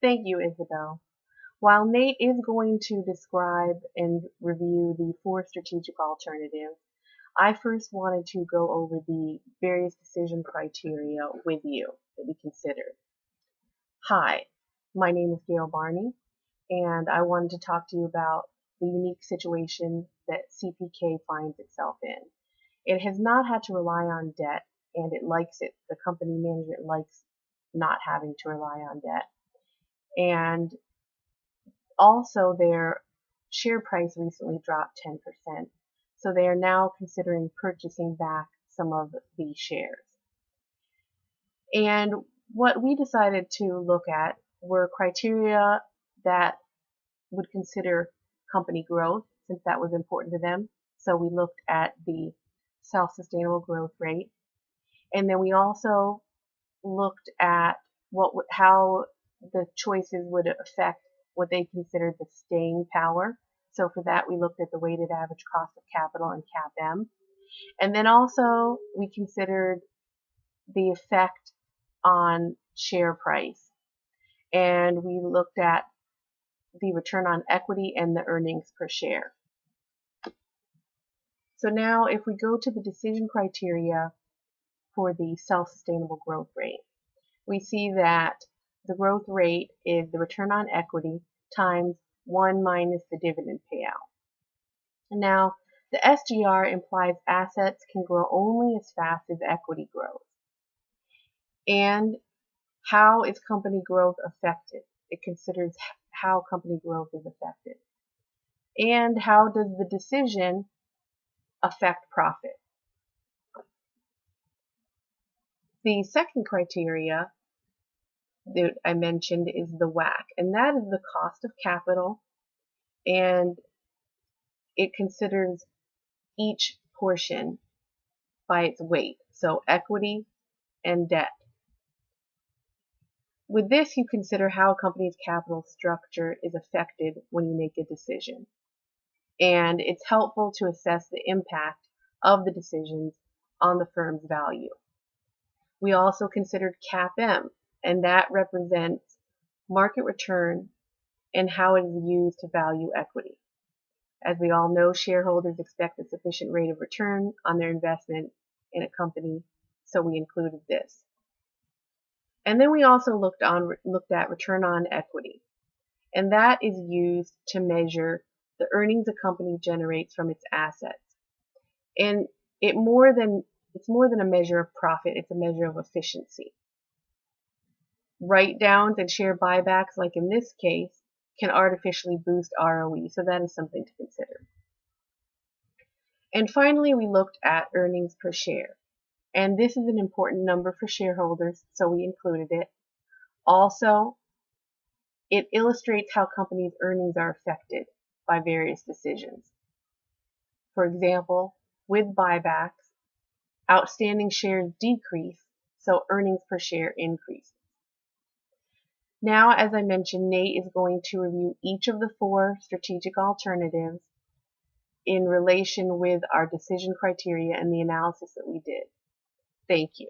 Thank you, Isabel. While Nate is going to describe and review the four strategic alternatives, I first wanted to go over the various decision criteria with you that we considered. Hi, my name is Gail Barney, and I wanted to talk to you about the unique situation that CPK finds itself in. It has not had to rely on debt, and it likes it. The company management likes not having to rely on debt. And also, their share price recently dropped 10%, so they are now considering purchasing back some of the shares. And what we decided to look at were criteria that would consider company growth, since that was important to them. So we looked at the self-sustainable growth rate, and then we also looked at how the choices would affect what they considered the staying power. So for that, we looked at the weighted average cost of capital and CAPM. And then also we considered the effect on share price. And we looked at the return on equity and the earnings per share. So now if we go to the decision criteria for the self-sustainable growth rate, we see that the growth rate is the return on equity times 1 minus the dividend payout. And now, the SGR implies assets can grow only as fast as equity grows. And how is company growth affected? It considers how company growth is affected. And how does the decision affect profit? The second criteria that I mentioned is the WACC, and that is the cost of capital, and it considers each portion by its weight, so equity and debt. With this, you consider how a company's capital structure is affected when you make a decision, and it's helpful to assess the impact of the decisions on the firm's value. We also considered CAPM, and that represents market return and how it is used to value equity. As we all know, shareholders expect a sufficient rate of return on their investment in a company, so we included this. And then we also looked at return on equity, and that is used to measure the earnings a company generates from its assets. And it's more than a measure of profit, it's a measure of efficiency. Write-downs and share buybacks, like in this case, can artificially boost ROE, so that is something to consider. And finally, we looked at earnings per share. And this is an important number for shareholders, so we included it. Also, it illustrates how companies' earnings are affected by various decisions. For example, with buybacks, outstanding shares decrease, so earnings per share increase. Now, as I mentioned, Nate is going to review each of the four strategic alternatives in relation with our decision criteria and the analysis that we did. Thank you.